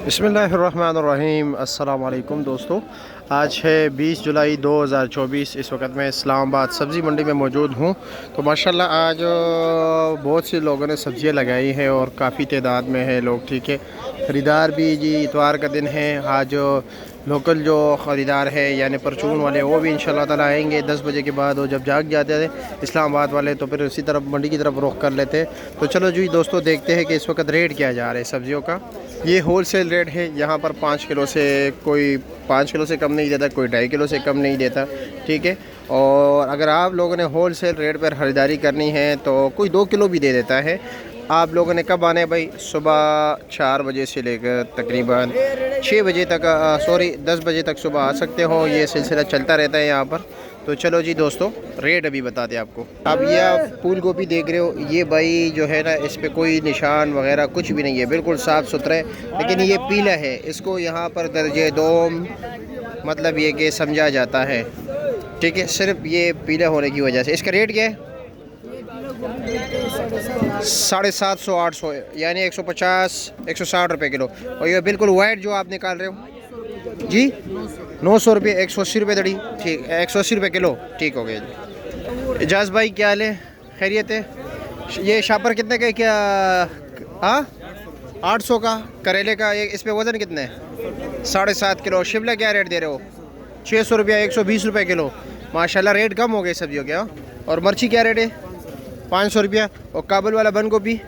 बिस्मिल्लाहिर्रहमानिर्रहीम। अस्सलाम वालेकुम दोस्तों, आज है 20 जुलाई 2024। इस वक्त मैं इस्लामाबाद सब्ज़ी मंडी में मौजूद हूँ। तो माशाल्लाह आज बहुत से लोगों ने सब्ज़ियाँ लगाई हैं और काफ़ी तादाद में है लोग। ठीक है, ख़रीदार भी जी इतवार का दिन है। आज लोकल जो ख़रीदार है यानी परचून वाले वो भी इंशाल्लाह ताला आएंगे 10 बजे के बाद। और जब जाग जाते हैं इस्लामाबाद वाले तो फिर उसी तरफ मंडी की तरफ रुख कर लेते हैं। तो चलो जी दोस्तों, देखते हैं कि इस वक्त रेट क्या जा रहा है सब्ज़ियों का। ये होल सेल रेट है। यहाँ पर 5 किलो से कोई 5 किलो से कम नहीं देता, कोई 2.5 किलो से कम नहीं देता। ठीक है, और अगर आप लोगों ने होल सेल रेट पर ख़रीदारी करनी है तो कोई 2 किलो भी दे देता है। आप लोगों ने कब आना है भाई? सुबह 4 बजे से लेकर तकरीबन 6 बजे तक, 10 बजे तक सुबह आ सकते हो। ये सिलसिला चलता रहता है यहाँ पर। तो चलो जी दोस्तों, रेट अभी बता दें आपको। अब ये आप फूल गोभी देख रहे हो, ये भाई जो है ना, इस पर कोई निशान वगैरह कुछ भी नहीं है, बिल्कुल साफ़ सुथरा है। लेकिन ये पीला है, इसको यहाँ पर दर्जे दोम मतलब ये कि समझा जाता है। ठीक है, सिर्फ ये पीला होने की वजह से। इसका रेट क्या है? 750 800 यानी 150 160 रुपये किलो। और ये बिल्कुल वाइट जो आप निकाल रहे हो जी, 900 रुपये, 180 रुपये दड़ी। ठीक, 180 रुपये किलो। ठीक हो गया जी। एजाज भाई क्या हाल है? खैरियत है? ये शापर कितने का क्या? हाँ, 800 का। करेले का ये, इस पर वज़न कितने है? 7.5 किलो। शिमला क्या रेट दे रहे हो? 600 रुपया, 120 रुपये किलो। माशाल्लाह रेट कम हो गए सब्जियों के। हाँ, और मिर्ची क्या रेट है? 500 रुपया। और काबुल वाला बंद गोभी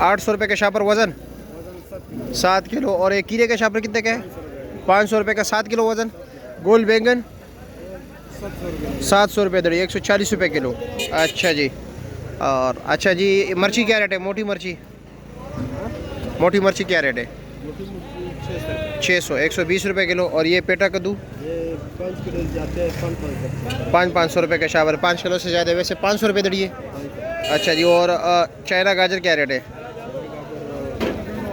800 रुपये का शापर, वज़न 7 किलो। और एक कीड़े का शापर कितने का है? 500 रुपये का 7 किलो वज़न। गोल बैंगन 700 रुपये दड़ी, 140 रुपये किलो। अच्छा जी। और अच्छा जी, मिर्ची क्या रेट है? मोटी मिर्ची, मोटी मिर्ची क्या रेट है? 600, 120 रुपये किलो। और ये पेटा कद्दू 500 रुपये का शावर, 5 किलो से ज़्यादा, वैसे 500 रुपये दड़ी है। अच्छा जी। और चाइना गाजर क्या रेट है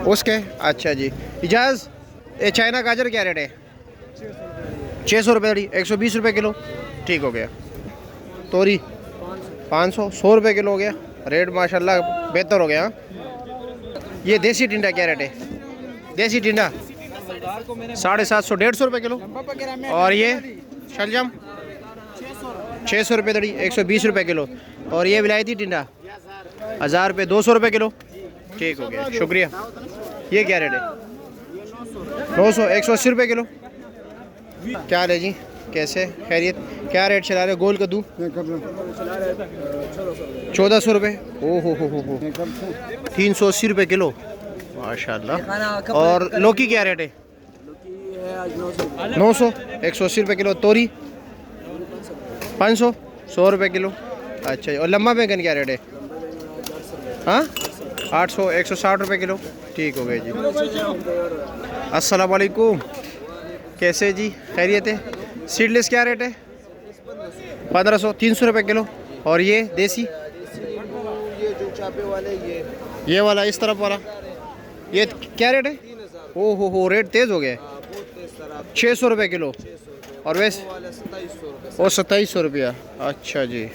उसके? अच्छा जी। इजाज़, ये चाइना गाजर क्या रेट है? 600 रुपये दड़ी, 120 रुपये किलो। ठीक हो गया। तोरी 500, 100 रुपये किलो हो गया। रेट माशाल्लाह बेहतर हो गया। ये देसी टिंडा क्या रेट है? देसी टिंडा 750 150 रुपये किलो। और ये शलजम 600 रुपये दड़ी, 120 रुपये किलो। और ये विलायती टिंडा 1000 रुपये, 200 रुपये किलो। ठीक हो गया, शुक्रिया। ये क्या रेट है? 900, 180 रुपये किलो। क्या हाल है जी? कैसे? खैरियत? क्या रेट चला रहे हो? गोल कद्दू 1400 रुपये। ओहो हो 380 रुपये किलो, माशाल्लाह। और लौकी क्या रेट है? 900, 180 रुपये किलो। तोरी 500, 100 रुपये किलो। अच्छा। और लम्बा बैंगन क्या रेट है? हाँ, 800, 160 रुपये किलो। ठीक हो गए जी। अस्सलाम वालेकुम, कैसे जी? खैरियत है? सीडलेस क्या रेट है? 1500, 300 रुपये किलो। और ये देसी, ये जो चापे वाले, ये वाला इस तरफ वाला, ये क्या रेट है? ओहो हो, रेट तेज़ हो गया। 600 रुपये किलो। और वैसे वो 2700 रुपया। अच्छा जी।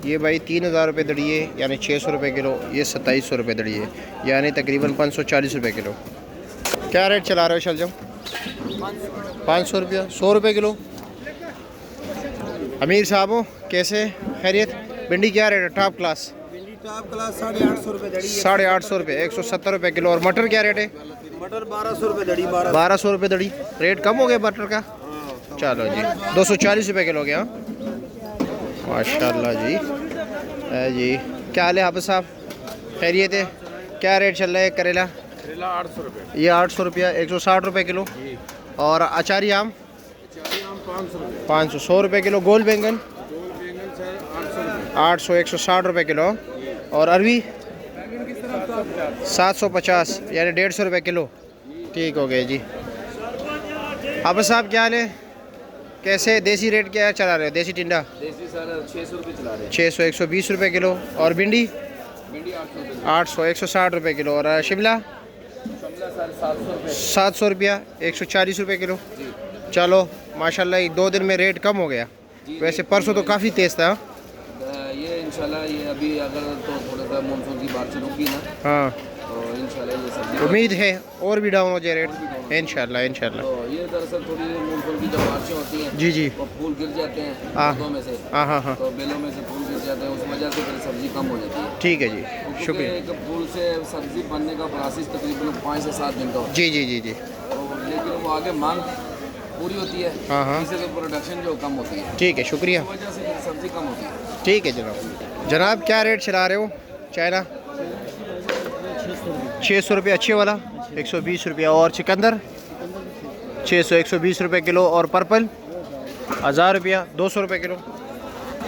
ये भाई 3000 रुपये दड़ी है, यानी 600 रुपये किलो। ये 2700 रुपये दड़ी है, यानी तकरीबन 540 रुपये किलो। क्या रेट चला रहे हो शलजम? 500 रुपया, 100 रुपये किलो। अमीर साहब हो, कैसे? खैरियत? भिंडी क्या रेट है? Top class? टॉप क्लास 850 रुपये दड़ी, 850 रुपये, 170 रुपये किलो। और मटर क्या रेट है? मटर 1200 रुपये दड़ी, 1200 रुपये दड़ी। रेट कम हो गया मटर का। चलो जी, 240 रुपये किलो हो गया। माशाल्लाह जी। जी क्या हाल है हाफिज़ साहब? खैरियत है? क्या रेट चल रहा है? करेला 800 रुपये, ये 800 रुपया, 160 रुपये किलो। और अचारी आम 500, 100 रुपये किलो। गोल बैंगन 800, 160 रुपये किलो। और अरवी 750, यानी 150 रुपये किलो। ठीक हो गए जी। हाफिज़ साहब क्या हाल है? कैसे? देसी रेट क्या चला रहे हो? देसी टिंडा देसी सर 600 रुपये चला रहे हैं। 600, 120 रुपये किलो। और भिंडी 800, 160 रुपये किलो। और शिमला 700 रुपया, 140 रुपये किलो। चलो माशाल्लाह 2 दिन में रेट कम हो गया। वैसे परसों तो काफ़ी तेज़ था। ये इंशाल्लाह ये अभी अगर तो थोड़ा सा मानसून की बारिश रुकी ना, हाँ, तो इंशाल्लाह ये सब्जी उम्मीद है और भी डाउन हो जाए रेट इंशाल्लाह इंशाल्लाह। तो ये दरअसल थोड़ी मूंगफली की जब बारिशें होती हैं जी जी वो फूल गिर जाते हैं हाँ। पौधों में से, हाँ हाँ हाँ तो बेलों में से फूल गिर जाते हैं, उस वजह से फिर सब्जी कम हो जाती है। ठीक है जी क्योंकि शुक्रिया। एक फूल से सब्जी बनने का प्रोसेस तकरीबन 5 से 7 दिन का होता जी जी जी जी है, तो लेकिन वो आगे मांग पूरी होती है, हाँ हाँ इससे तो प्रोडक्शन जो कम होती है, ठीक है शुक्रिया। इस वजह से फिर सब्जी कम होती है। ठीक है जनाब। जनाब क्या रेट चला रहे हो चाइना? 600 रुपये अच्छे वाला, 120 रुपया, और चिकंदर 600 120 रुपये किलो, और पर्पल 1000 रुपया 200 रुपये किलो।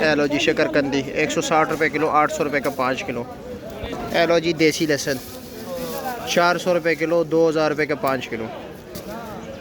एलो जी शकरकंदी 160 रुपये किलो, 800 रुपये का 5 किलो। एलो जी देसी लहसुन 400 रुपये किलो, 2000 रुपये का 5 किलो।